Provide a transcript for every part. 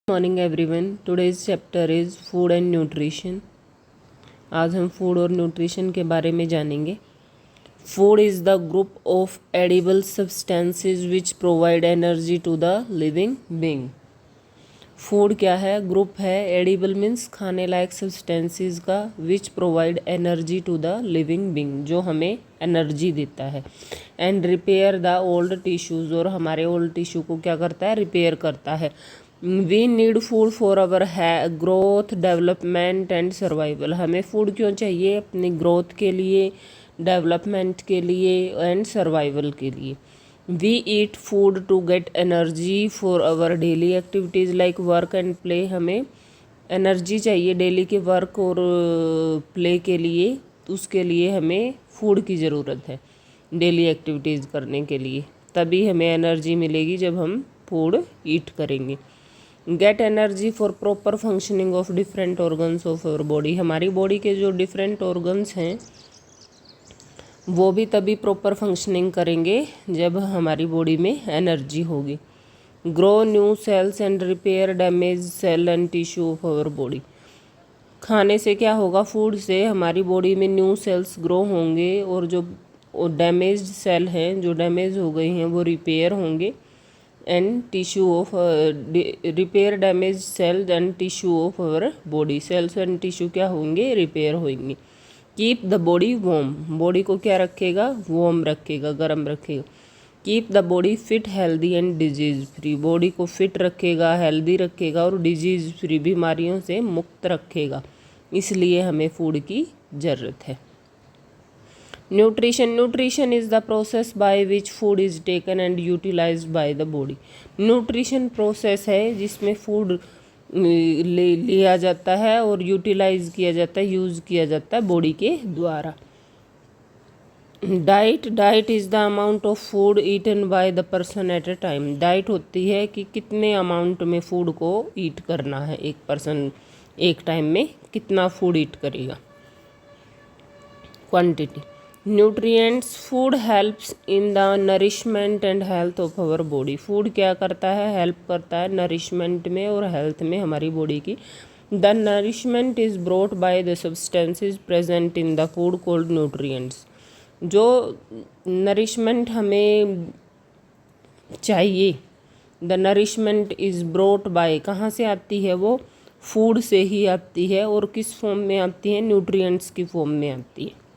Morning everyone. Today's chapter is food and nutrition. आज हम food और न्यूट्रिशन के बारे में जानेंगे। Food is the group of edible substances which provide energy to the living being. Food क्या है? ग्रुप है। एडिबल मीन्स खाने लायक सब्सटेंसेस का, which provide energy to the living being, जो हमें एनर्जी देता है। And repair the old tissues, और हमारे ओल्ड टिश्यू को क्या करता है? रिपेयर करता है। We need food for our growth, development and survival. हमें फूड क्यों चाहिए? अपनी ग्रोथ के लिए, डेवलपमेंट के लिए एंड सर्वाइवल के लिए। We eat food to get energy for our daily activities like work and play. हमें एनर्जी चाहिए डेली के वर्क और प्ले के लिए, उसके लिए हमें फूड की ज़रूरत है डेली एक्टिविटीज़ करने के लिए। तभी हमें एनर्जी मिलेगी जब हम फूड ईट करेंगे। Get energy for proper functioning of different organs of our body. हमारी बॉडी के जो डिफरेंट ऑर्गन्स हैं वो भी तभी प्रॉपर फंक्शनिंग करेंगे जब हमारी बॉडी में एनर्जी होगी। Grow new cells and repair damage cell and tissue of our body. खाने से क्या होगा? फूड से हमारी बॉडी में न्यू सेल्स ग्रो होंगे और जो डैमेज्ड सेल हैं, जो डैमेज हो गई हैं, वो रिपेयर होंगे। And tissue of repair damage cells and tissue of our body. Cells and tissue क्या होंगे? रिपेयर होंगे। Keep the body warm. Body को क्या रखेगा? वार्म रखेगा, गर्म रखेगा। Keep the body fit, healthy and disease free. Body को फिट रखेगा, हेल्दी रखेगा और डिजीज़ फ्री, बीमारियों से मुक्त रखेगा। इसलिए हमें फूड की ज़रूरत है। Nutrition. Nutrition is the process by which food is taken and utilised by the body. Nutrition process है जिसमें फूड लिया जाता है और यूटिलाइज किया जाता है, यूज़ किया जाता है बॉडी के द्वारा। Diet. Diet is the amount of food eaten by the person at a time. Diet होती है कि कितने अमाउंट में फूड को ईट करना है, एक पर्सन एक टाइम में कितना फूड ईट करेगा। Quantity. Nutrients. Food helps in the nourishment and health of our body. Food क्या करता है? हेल्प करता है नरिशमेंट में और हेल्थ में हमारी बॉडी की। The nourishment is brought by the substances present in the food called nutrients. जो नरिशमेंट हमें चाहिए, the nourishment is brought by, कहाँ से आती है वो? फूड से ही आती है। और किस फॉर्म में आती है? न्यूट्रिएंट्स की फॉर्म में आती है।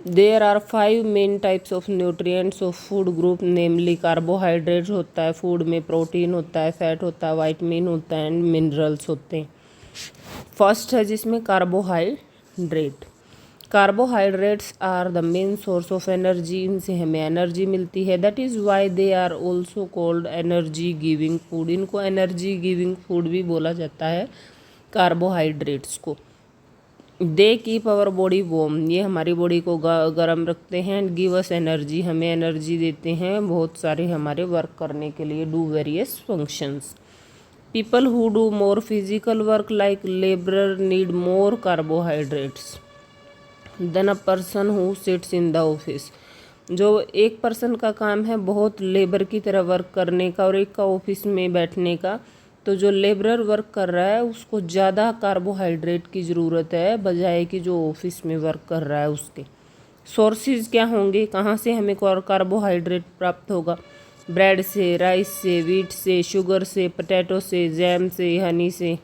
There are 5 main types of nutrients of food group, namely carbohydrate होता है फूड में, प्रोटीन होता है, फैट होता है, वाइटामिन होता है एंड मिनरल्स होते हैं। फर्स्ट है जिसमें carbohydrate. Carbohydrates are the main source of energy. इनसे हमें एनर्जी मिलती है। That is why they are also called energy giving food. इनको एनर्जी गिविंग फूड भी बोला जाता है, कार्बोहाइड्रेट्स को। They keep our body warm. ये हमारी बॉडी को गर्म रखते हैं। एंड गिव अस एनर्जी, हमें एनर्जी देते हैं बहुत सारे हमारे वर्क करने के लिए, do various functions. People who do more physical work like labourer need more carbohydrates than a person who sits in the office. जो एक पर्सन का काम है बहुत लेबर की तरह वर्क करने का और एक का ऑफिस में बैठने का, तो जो लेबरर वर्क कर रहा है उसको ज़्यादा कार्बोहाइड्रेट की ज़रूरत है बजाय कि जो ऑफिस में वर्क कर रहा है उसके। सोर्सेज क्या होंगे? कहाँ से हमें कार्बोहाइड्रेट प्राप्त होगा? ब्रेड से, राइस से, व्हीट से, शुगर से, पोटैटो से, जैम से, हनी से।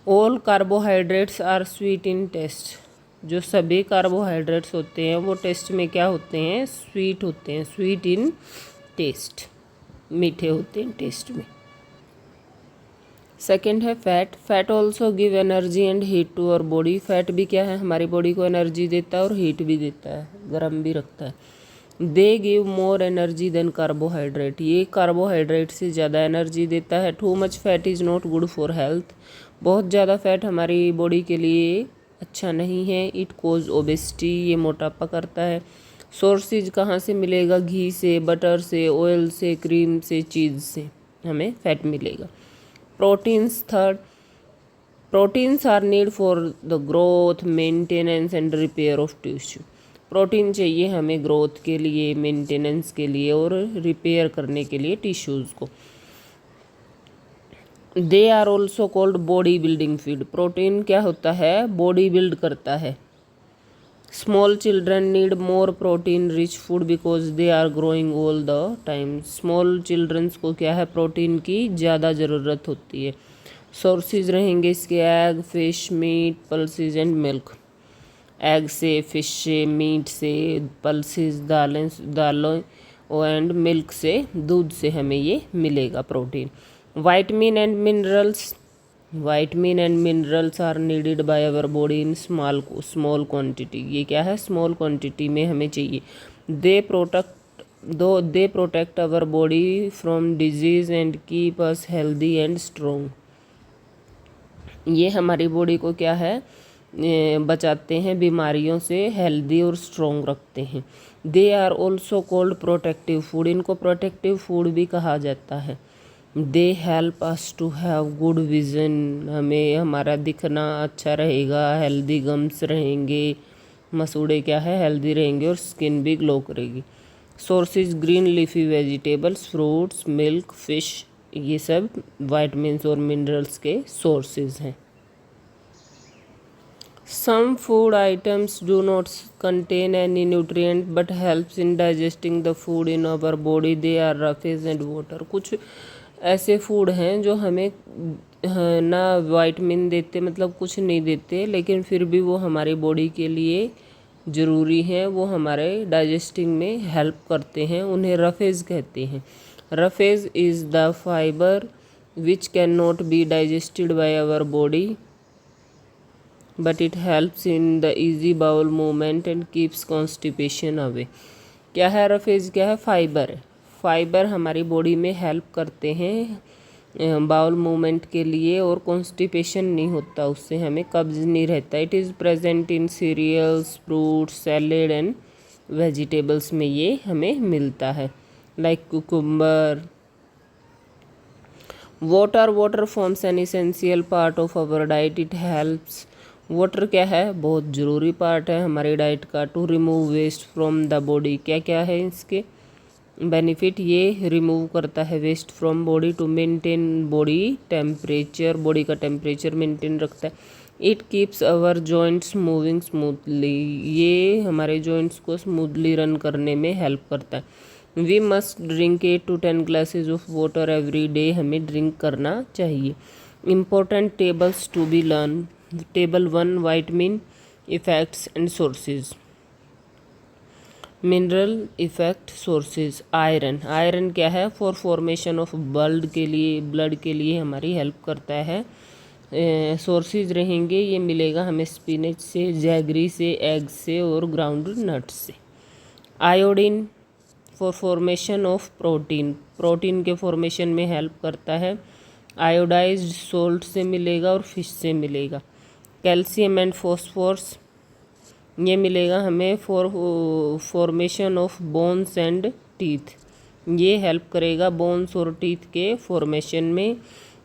All carbohydrates are sweet in taste. जो सभी कार्बोहाइड्रेट्स होते हैं वो टेस्ट में क्या होते हैं? स्वीट होते हैं। स्वीट इन टेस्ट, मीठे होते हैं टेस्ट में। सेकंड है fat. Fat also give energy and heat to our body. Fat भी क्या है? हमारी बॉडी को एनर्जी देता है और हीट भी देता है, गर्म भी रखता है। They give more energy than carbohydrate. ये कार्बोहाइड्रेट से ज़्यादा एनर्जी देता है। Too much fat is not good for health. बहुत ज़्यादा फैट हमारी बॉडी के लिए अच्छा नहीं है। इट कोज ओबेसिटी, ये मोटापा करता है। सोर्सेज कहाँ से मिलेगा? घी से, बटर से, ऑयल से, क्रीम से, चीज़ से हमें फैट मिलेगा। Proteins. Third, proteins are need for the growth, maintenance and repair of tissue. Protein चाहिए हमें ग्रोथ के लिए, मेंटेनेंस के लिए और रिपेयर करने के लिए टिश्यूज़ को। They are also called body building feed. Protein क्या होता है? बॉडी बिल्ड करता है। Small children need more protein rich food because they are growing all the time. Small childrens को क्या है? प्रोटीन की ज़्यादा ज़रूरत होती है। सोर्सेज रहेंगे इसके egg, fish, meat, pulses and milk. Egg से, फिश से, मीट से, पल्सेज दालों एंड मिल्क से, दूध से हमें ये मिलेगा protein. Vitamin and minerals. Vitamin and minerals are needed by our body in small quantity. ये क्या है? स्मॉल क्वांटिटी में हमें चाहिए। They protect our body from disease and keep us healthy and strong. ये हमारी बॉडी को क्या है? बचाते हैं बीमारियों से, हेल्दी और स्ट्रोंग रखते हैं। They are also called protective food. इनको प्रोटेक्टिव फूड भी कहा जाता है। They help us to have good vision. हमें हमारा दिखना अच्छा रहेगा, हेल्दी गम्स रहेंगे, मसूड़े क्या है? हेल्दी रहेंगे और स्किन भी ग्लो करेगी। Sources green leafy vegetables, fruits, milk, fish, ये सब वाइटमिन्स और मिनरल्स के सोर्सेज हैं। Some food items do not contain any nutrient but helps in digesting the food in our body. They are roughage and water. कुछ ऐसे food हैं जो हमें ना वाइटमिन देते, मतलब कुछ नहीं देते, लेकिन फिर भी वो हमारी बॉडी के लिए ज़रूरी हैं। वो हमारे डाइजेस्टिंग में हेल्प करते हैं। उन्हें रफेज कहते हैं। Roughage is the fibre which can not be digested by our body but it helps in the easy bowel movement and keeps constipation away. क्या है रफेज? क्या है? फाइबर है। फाइबर हमारी बॉडी में हेल्प करते हैं बाउल मूवमेंट के लिए और कॉन्स्टिपेशन नहीं होता, उससे हमें कब्ज नहीं रहता। It is present in cereals, fruits, salad and vegetables में ये हमें मिलता है, like cucumber. Water forms an essential part of our diet. It helps. Water क्या है? बहुत ज़रूरी पार्ट है हमारी डाइट का। To remove waste from the body. क्या क्या है इसके बेनिफिट? ये रिमूव करता है waste from body. To maintain body temperature. Body का टेम्परेचर मेंटेन रखता है। It keeps our joints moving smoothly. ये हमारे जॉइंट्स को स्मूथली रन करने में हेल्प करता है। We must drink 8 to 10 glasses of water every day. हमें ड्रिंक करना चाहिए। Important tables to be learn. Table 1 vitamin effects and sources. Mineral effect sources. Iron. Iron क्या है? फॉर फॉर्मेशन ऑफ ब्लड के लिए हमारी हेल्प करता है। सोर्सेज रहेंगे, ये मिलेगा हमें स्पिनच से, जैगरी से, एग से और ग्राउंड नट्स से। Iodine for formation of protein. Protein के फॉर्मेशन में हेल्प करता है। आयोडाइज्ड सोल्ट से मिलेगा और फिश से मिलेगा। कैल्शियम एंड फॉस्फोरस, ये मिलेगा हमें for formation of bones and teeth. ये हेल्प करेगा बोन्स और टीथ के फॉर्मेशन में।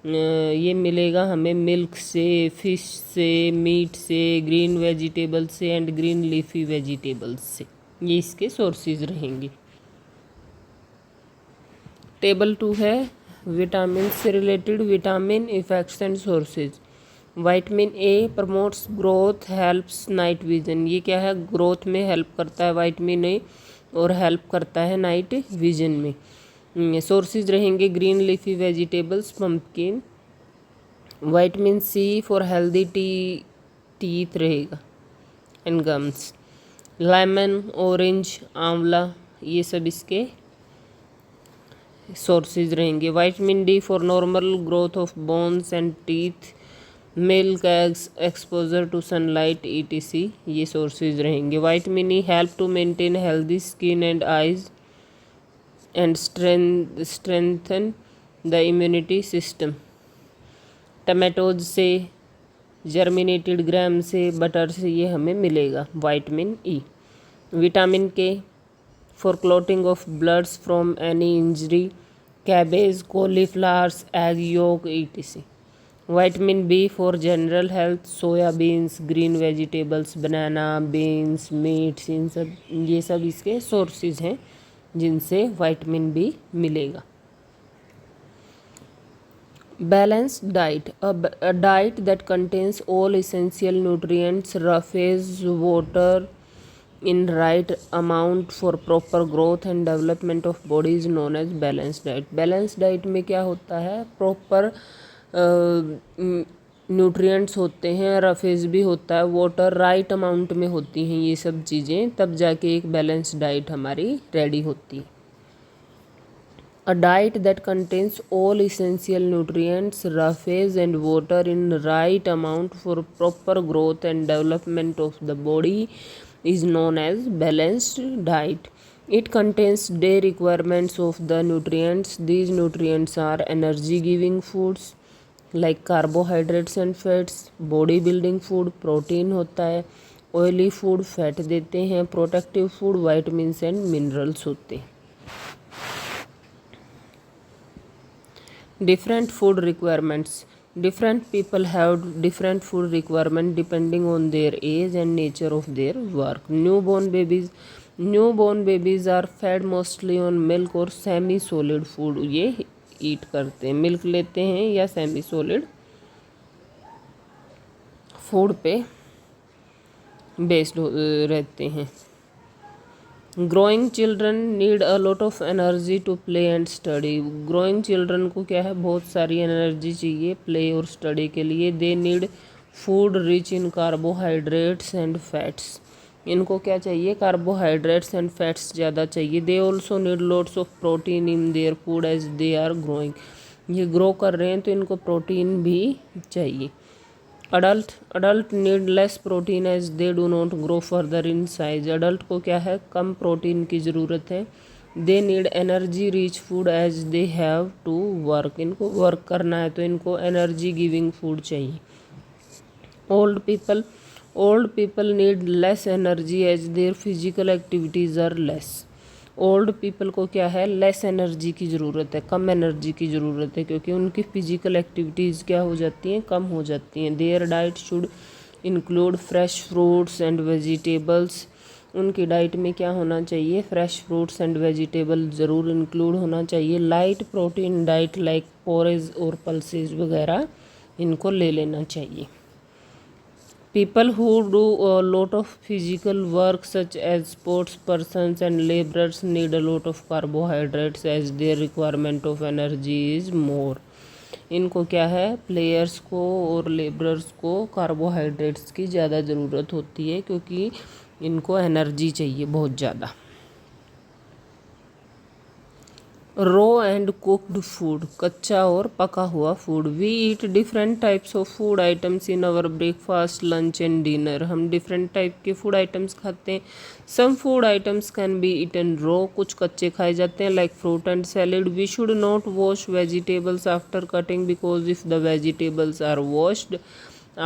ये मिलेगा हमें मिल्क से, फिश से, मीट से, ग्रीन वेजिटेबल से एंड ग्रीन लीफी वेजिटेबल्स से। ये इसके सोर्सेज रहेंगे। टेबल 2 है विटामिन से related. Vitamin effects and sources. Vitamin A promotes growth, helps night vision. ये क्या है? ग्रोथ में हेल्प करता है विटामिन ए और हेल्प करता है नाइट विजन में। सोर्सेज रहेंगे green leafy vegetables, pumpkin. Vitamin C for healthy teeth रहेगा and gums. Lemon, orange, amla, ये सब इसके सोर्सेज रहेंगे। Vitamin D for normal growth of bones and teeth. Milk, eggs, exposure to sunlight, ETC, ये sources रहेंगे। Vitamin E help to maintain healthy skin and eyes and strengthen the immunity system. Tomatoes से, germinated gram से, butter से ये हमें मिलेगा vitamin E. Vitamin K for clotting of bloods from any injury. Cabbage, cauliflowers, egg yolk, ETC। Vitamin B for general health, soya beans, green vegetables, banana, beans, meats, इन सब ये सब इसके सोर्सेज हैं जिनसे विटामिन बी मिलेगा। Balanced diet, a diet that contains all essential nutrients, roughage water in right amount for proper growth and development of body is known as balanced diet. Balanced diet में क्या होता है, proper nutrients होते हैं, roughage भी होता है, water right amount में होती हैं, ये सब चीज़ें, तब जाके एक बैलेंस्ड डाइट हमारी रेडी होती है। A diet that contains all essential nutrients, roughage and water in right amount for proper growth and development of the body is known as balanced diet. It contains day requirements of the nutrients. These nutrients are energy giving foods like carbohydrates and fats, body building food, protein होता है, oily food fat देते हैं, protective food vitamins and minerals होते हैं। Different food requirements. Different people have different food requirement depending on their age and nature of their work. Newborn babies are fed mostly on milk or semi solid food. ये ईट करते हैं, milk लेते हैं या semi solid food पे based रहते हैं। Growing children need a lot of energy to play and study. Growing children को क्या है, बहुत सारी एनर्जी चाहिए प्ले और स्टडी के लिए। They need food rich in carbohydrates and fats. इनको क्या चाहिए, कार्बोहाइड्रेट्स एंड फैट्स ज़्यादा चाहिए। They also need lots of protein in their food as they are growing. ये ग्रो कर रहे हैं तो इनको प्रोटीन भी चाहिए। Adult need less protein as they do not grow further in size. Adult को क्या है, कम प्रोटीन की ज़रूरत है। They need energy rich food as they have to work. इनको वर्क करना है तो इनको एनर्जी गिविंग फूड चाहिए। Old people need less energy as their physical activities are less. Old people को क्या है, लेस एनर्जी की ज़रूरत है, कम एनर्जी की ज़रूरत है, क्योंकि उनकी फिजिकल एक्टिविटीज़ क्या हो जाती हैं, कम हो जाती हैं। Their diet should include fresh fruits and vegetables. उनकी डाइट में क्या होना चाहिए, फ्रेश फ्रूट्स एंड वेजिटेबल ज़रूर इंक्लूड होना चाहिए। Light protein diet like porridge और पल्सेज वगैरह इनको ले लेना चाहिए। People who do a lot of physical work such as sports persons and laborers need a lot of carbohydrates as their requirement of energy is more. इनको क्या है, players को और लेबरर्स को कार्बोहाइड्रेट्स की ज़्यादा ज़रूरत होती है क्योंकि इनको एनर्जी चाहिए बहुत ज़्यादा। रो एंड कुक्ड फूड, कच्चा और पका हुआ food. We eat different types of food items in our breakfast, lunch and dinner. हम डिफरेंट टाइप के फूड आइटम्स खाते हैं। Some food items can be eaten raw, कुछ कच्चे खाए जाते हैं like fruit and salad. We should not wash vegetables after cutting because if the vegetables are washed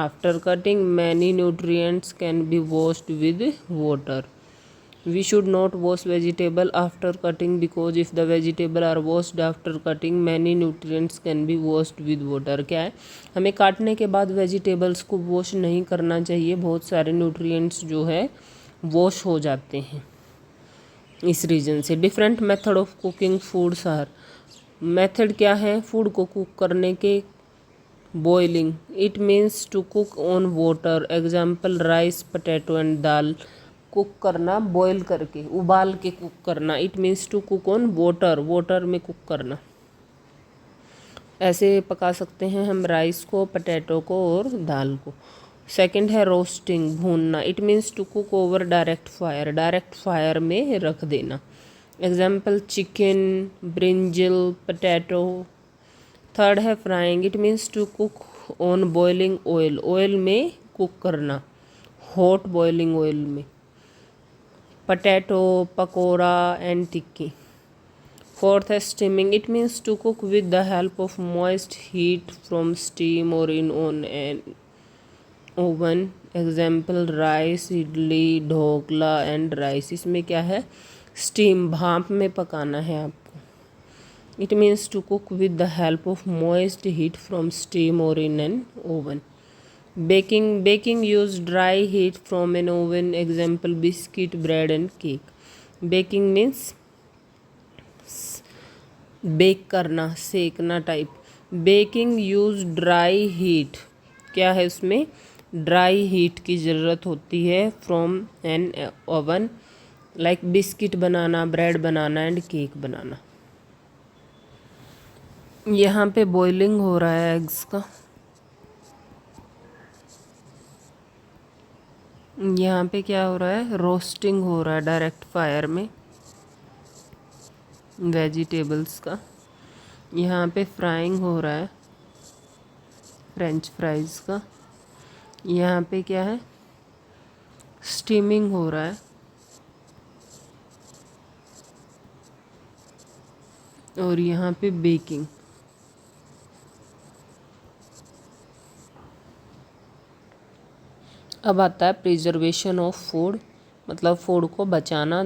after cutting many nutrients can be washed with water. We should not wash vegetable after cutting because if the vegetable are washed after cutting many nutrients can be washed with water। क्या है, हमें काटने के बाद vegetables को wash नहीं करना चाहिए, बहुत सारे न्यूट्रिएंट्स जो है वॉश हो जाते हैं इस रीज़न से। Different method of cooking foods are, method क्या है फूड को कुक करने के। Boiling, it means to cook on water, example rice, potato and dal. Cook करना, बॉयल करके, उबाल के कुक करना। It means to cook on water, water में कुक करना। ऐसे पका सकते हैं हम राइस को, पोटैटो को और दाल को। सेकंड है रोस्टिंग, भूनना। It means to cook over direct fire, direct fire में रख देना। Example chicken, brinjal, potato. Third है frying, it means to cook on boiling oil, oil में कुक करना, हॉट बॉइलिंग ऑयल में। Potato, pakora and tikki. Fourth है steaming, it means to cook with the help of moist heat from steam और in on an oven. Example rice, idli, dhokla and rice. इसमें क्या है, steam, भाप में पकाना है आपको। It means to cook with the help of moist heat from steam or in an oven. Baking use dry heat from an oven, example biscuit, bread and cake. Baking means bake करना, सेकना type. Baking use dry heat, क्या है उसमें dry heat की ज़रूरत होती है from an oven, like biscuit बनाना, ब्रेड बनाना एंड केक बनाना. यहाँ पे बॉइलिंग हो रहा है एग्स का. यहाँ पे क्या हो रहा है, रोस्टिंग हो रहा है डायरेक्ट फायर में वेजिटेबल्स का. यहाँ पे फ्राइंग हो रहा है फ्रेंच फ्राइज़ का. यहाँ पे क्या है, स्टीमिंग हो रहा है. और यहाँ पे बेकिंग. अब आता है प्रिजर्वेशन ऑफ फूड, मतलब फूड को बचाना.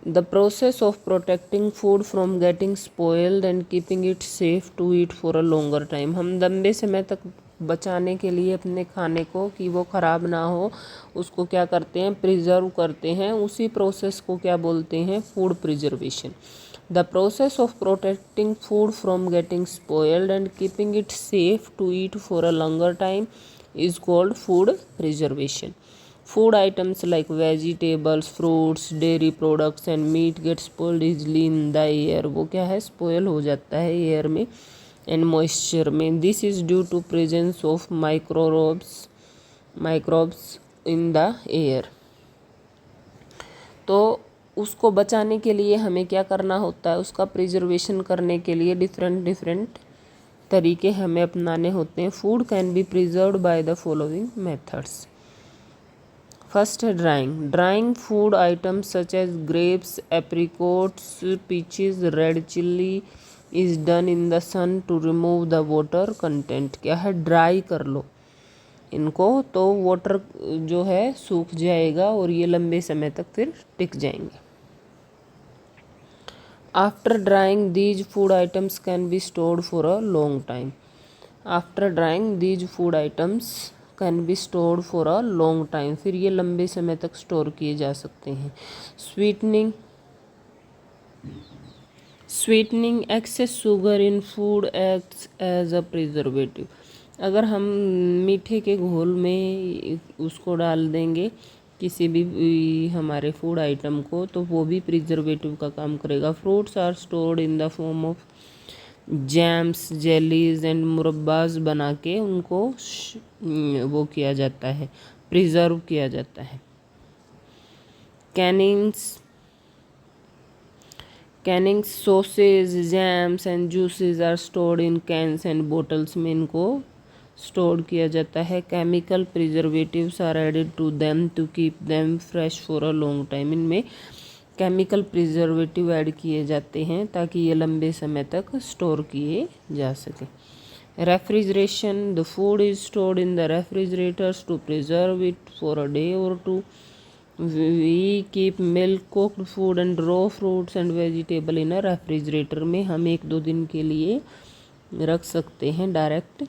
The process of protecting food from getting spoiled and keeping it safe to eat for a longer time. हम लंबे समय तक बचाने के लिए अपने खाने को कि वो ख़राब ना हो, उसको क्या करते हैं, प्रिजर्व करते हैं. उसी प्रोसेस को क्या बोलते हैं, food preservation. The process of protecting food from getting spoiled and keeping it safe to eat for a longer time is called food preservation. Food items like vegetables, fruits, dairy products and meat get spoiled easily in the air. वो क्या है, spoil हो जाता है air में and moisture में. This is due to presence of microbes in the air. तो उसको बचाने के लिए हमें क्या करना होता है, उसका प्रिजर्वेशन करने के लिए डिफरेंट तरीके हमें अपनाने होते हैं. Food can be preserved by the following methods. First है drying food items such as grapes, apricots, peaches, red chilli is done in the sun to remove the water content. क्या है, ड्राई कर लो इनको तो वाटर जो है सूख जाएगा और ये लंबे समय तक फिर टिक जाएंगे. After drying, these food items can be stored for a long time. After drying, these food items can be stored for a long time. फिर ये लंबे समय तक स्टोर किए जा सकते हैं. Sweetening excess sugar in food acts as a preservative. अगर हम मीठे के घोल में उसको डाल देंगे किसी भी हमारे फूड आइटम को, तो वो भी प्रिजर्वेटिव का काम करेगा. Fruits are stored in the form of jams, jellies and murabbas बना के उनको वो किया जाता है, प्रिजर्व किया जाता है. Cannings, sausages, jams and juices are stored in cans and bottles में इनको स्टोर किया जाता है. Chemical preservatives are added to them to keep them fresh for a long time. इनमें केमिकल प्रिजर्वेटिव ऐड किए जाते हैं ताकि ये लंबे समय तक स्टोर किए जा सके. Refrigeration, the food is stored in the refrigerators to preserve it for a day or two. We keep milk, cooked food and raw fruits and vegetable in a refrigerator में हम 1-2 दिन के लिए रख सकते हैं डायरेक्ट.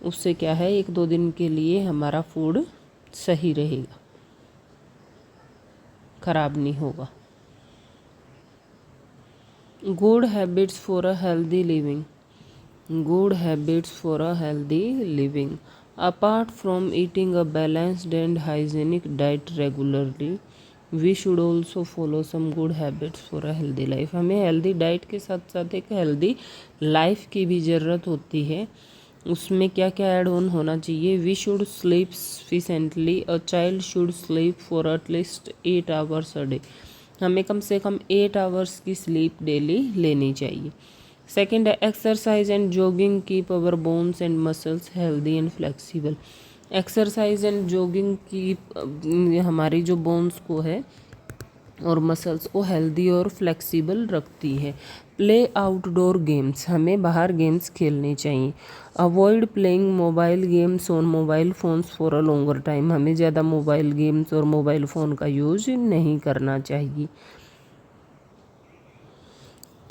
उससे क्या है, 1-2 दिन के लिए हमारा फूड सही रहेगा, खराब नहीं होगा. Good habits for a healthy living. Good habits for a healthy living. Apart from eating a balanced and hygienic diet regularly, we should also follow some good habits for a healthy life. हमें healthy diet के साथ साथ एक healthy life की भी ज़रूरत होती है. उसमें क्या क्या ऐड ऑन होना चाहिए. We should sleep sufficiently. A child should sleep for at least 8 hours a day. हमें कम से कम 8 आवर्स की स्लीप डेली लेनी चाहिए. सेकेंड है exercise and jogging keep our bones and muscles healthy and flexible. Exercise and jogging की हमारी जो बोन्स को है और मसल्स को हेल्दी और फ्लेक्सिबल रखती है. प्ले आउटडोर गेम्स, हमें बाहर गेम्स खेलने चाहिए. Avoid playing mobile games on mobile phones for a longer time. हमें ज़्यादा मोबाइल गेम्स और मोबाइल फ़ोन का यूज नहीं करना चाहिए.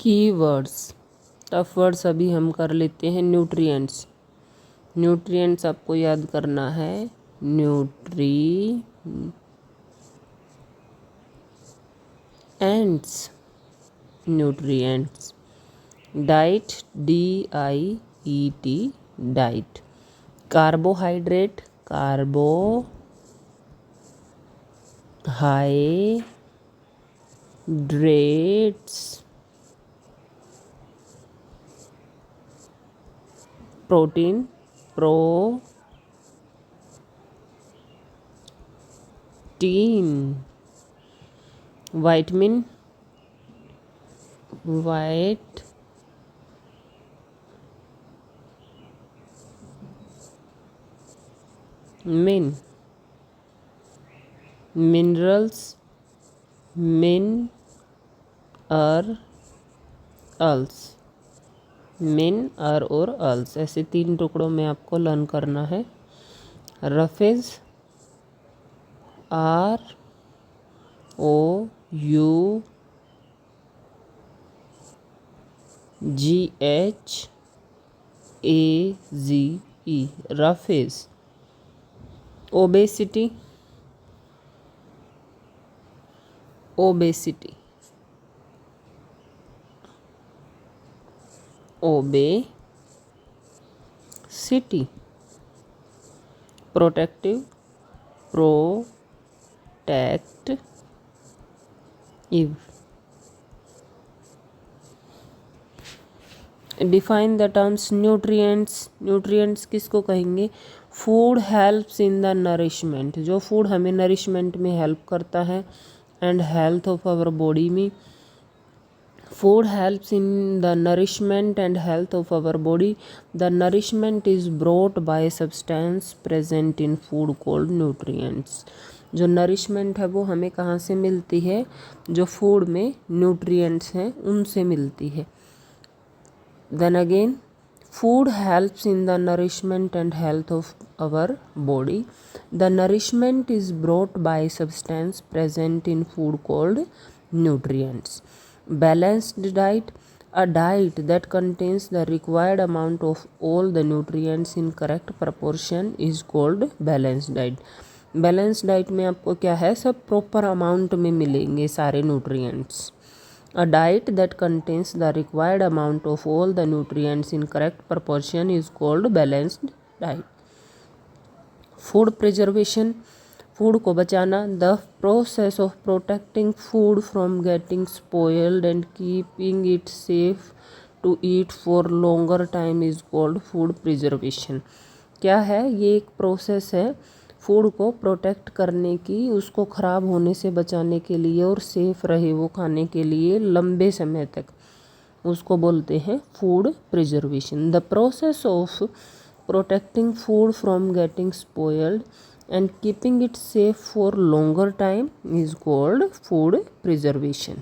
कीवर्ड्स, टफ वर्ड्स अभी हम कर लेते हैं। न्यूट्रिएंट्स, न्यूट्रिएंट्स आपको याद करना है। Nutrients. Diet, DIET, diet. Carbohydrate, carbohydrates. Protein, protein. Vitamin, minerals, minerals. ऐसे 3 टुकड़ों में आपको लर्न करना है। Roughage, ROUGHAZE, roughage. Obesity, protective, define the terms nutrients किसको कहेंगे? Food helps in the nourishment, जो फूड हमें नरिशमेंट में हेल्प करता है and health of our body में। Food helps in the nourishment and health of our body. The nourishment is brought by substance present in food called nutrients. जो nourishment है वो हमें कहाँ से मिलती है? जो फूड में न्यूट्रिएंट्स हैं उनसे मिलती है। Then again, food helps in the nourishment and health of our body. The nourishment is brought by substance present in food called nutrients. Balanced diet, a diet that contains the required amount of all the nutrients in correct proportion is called balanced diet. Balanced diet में आपको क्या है? सब proper amount में मिलेंगे सारे nutrients. A diet that contains the required amount of all the nutrients in correct proportion is called balanced diet. Food preservation, food को बचाना, the process of protecting food from getting spoiled and keeping it safe to eat for longer time is called food preservation. क्या है? ये एक process है food को protect करने की, उसको ख़राब होने से बचाने के लिए और सेफ रहे वो खाने के लिए लंबे समय तक, उसको बोलते हैं food preservation. The process of protecting food from getting spoiled and keeping it safe for longer time is called food preservation.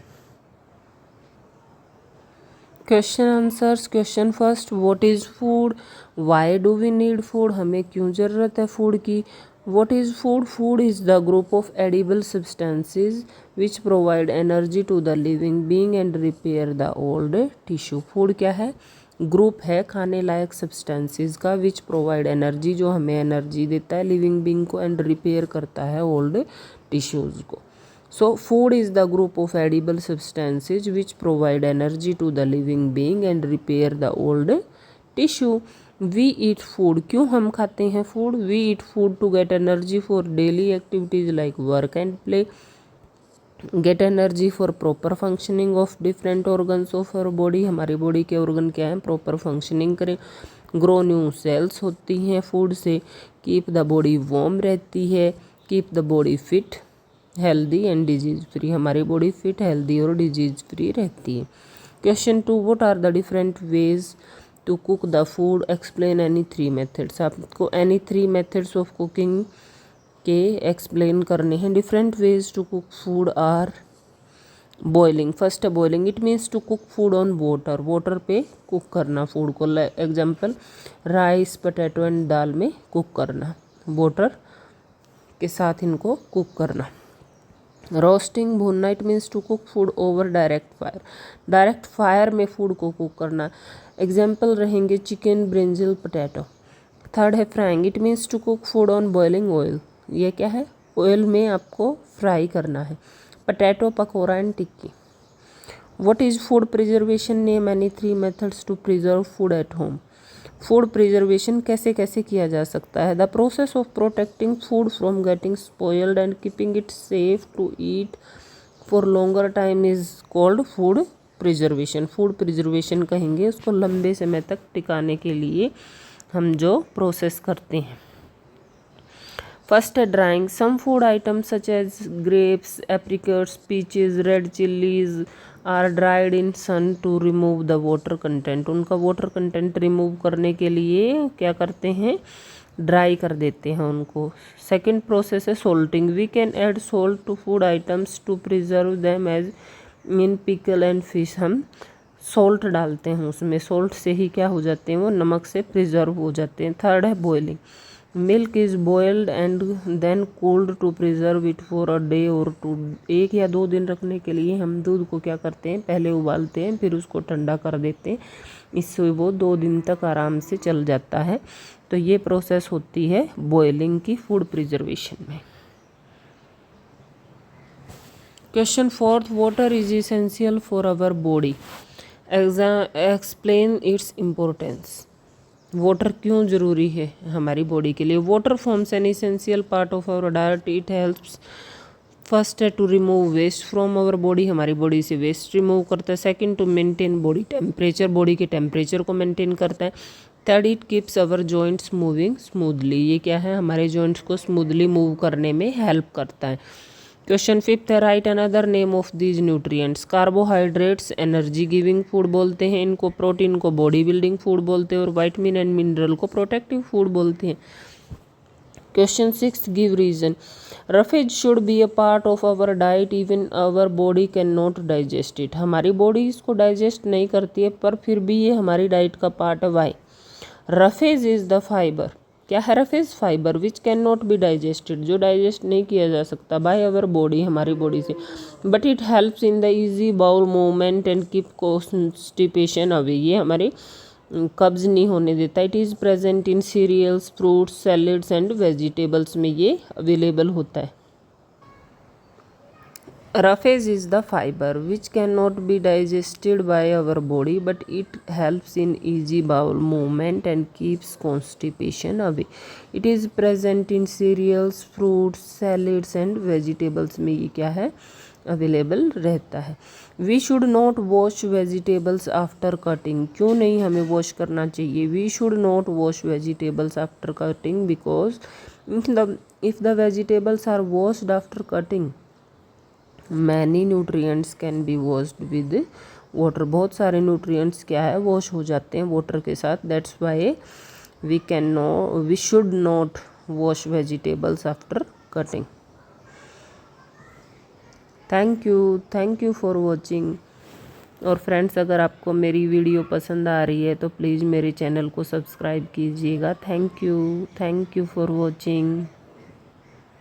Question answers. Question first, what is food? Why do we need food? हमें क्यों ज़रूरत है food की? What is food? Food is the group of edible substances which provide energy to the living being and repair the old tissue. Food क्या है? Group है खाने लायक सब्सटेंसेस का विच प्रोवाइड एनर्जी, जो हमें एनर्जी देता है लिविंग बींग को एंड रिपेयर करता है ओल्ड टिश्यूज़ को। So food is the group of edible substances which provide energy to the living being and repair the old tissue. We eat food, क्यों हम खाते हैं food? We eat food to get energy for daily activities like work and play, get energy for proper functioning of different organs of our body. हमारी body के organ क्या हैं? Proper functioning करें। Grow new sales होती हैं food से। Keep the body warm रहती है। Keep the body fit, healthy and disease free. हमारी बॉडी फिट, हेल्दी और डिजीज फ्री रहती है। Question 2, what are the different ways to cook the food? Explain any 3 methods. आपको any 3 methods of cooking के explain करने हैं। Different ways to cook food are boiling. First है boiling, it means to cook food on water, water पे cook करना food को। Example rice, potato and दाल में cook करना, वाटर के साथ इनको कुक करना। रोस्टिंग भूनना, it means to cook food over direct fire, direct fire में फूड को कुक करना। एग्जाम्पल रहेंगे चिकन, ब्रिंजल, पोटैटो। थर्ड है frying, it means to cook food on boiling oil, ये क्या है, ऑयल में आपको फ्राई करना है। Potato, pakora and tikki. What is food preservation, name any 3 methods to preserve food at home. Food preservation कैसे कैसे किया जा सकता है। The process of protecting food from getting spoiled and keeping it safe to eat for longer time is called food preservation. Food preservation कहेंगे उसको लंबे समय तक टिकाने के लिए हम जो प्रोसेस करते हैं। फर्स्ट है drying, some food items such as grapes, apricots, peaches, red chillies are dried in sun to remove the water content. उनका वाटर कंटेंट रिमूव करने के लिए क्या करते हैं, ड्राई कर देते हैं उनको। सेकेंड प्रोसेस है salting, we can add salt to food items to preserve them as in pickle and fish. हम सोल्ट डालते हैं उसमें, सोल्ट से ही क्या हो जाते हैं वो, नमक से प्रिजर्व हो जाते हैं। थर्ड है boiling, milk is boiled and then cooled to preserve it for a day और 2, 1 या 2 दिन रखने के लिए हम दूध को क्या करते हैं, पहले उबालते हैं फिर उसको ठंडा कर देते हैं, इससे वो 2 दिन तक आराम से चल जाता है। तो ये प्रोसेस होती है बॉइलिंग की फूड प्रिजर्वेशन में। Question fourth, water is essential for our body, explain its importance. Water क्यों ज़रूरी है हमारी बॉडी के लिए। Water forms an essential part of our diet, it helps, first है to remove waste from our body, हमारी body से waste remove करता है। Second to maintain body temperature, body के टेम्परेचर को मेंटेन करता है। Third it keeps our joints moving smoothly, ये क्या है, हमारे जॉइंट्स को स्मूथली मूव करने में हेल्प करता है। क्वेश्चन फिफ्थ है right another name of these nutrients. Carbohydrates energy giving food बोलते हैं इनको, प्रोटीन को बॉडी बिल्डिंग फूड बोलते हैं और विटामिन एंड मिनरल को प्रोटेक्टिव फूड बोलते हैं। Question six give reason, roughage should be a part of our diet even our body can not digest it, हमारी बॉडी इसको डाइजेस्ट नहीं करती है पर फिर भी ये हमारी डाइट का पार्ट है। Why, roughage is the fibre, क्या है roughage, fibre which can not be digested, जो डाइजेस्ट नहीं किया जा सकता बाय अवर बॉडी, हमारी बॉडी से, but it helps in the easy bowel movement and keep constipation away, ये हमारे कब्ज नहीं होने देता। It is present in cereals, fruits, salads and vegetables में ये अवेलेबल होता है। Roughage is the fiber which cannot be digested by our body, but it helps in easy bowel movement and keeps constipation away. It is present in cereals, fruits, salads and vegetables में ये क्या है, available रहता है। We should not wash vegetables after cutting, क्यों नहीं हमें wash करना चाहिए। We should not wash vegetables after cutting because if the vegetables are washed after cutting, many nutrients can be washed with water, बहुत सारे nutrients क्या है wash हो जाते हैं वाटर के साथ। That's why we should not wash vegetables after cutting. Thank you for watching. और फ्रेंड्स, अगर आपको मेरी वीडियो पसंद आ रही है तो प्लीज़ मेरे चैनल को सब्सक्राइब कीजिएगा। Thank you for watching.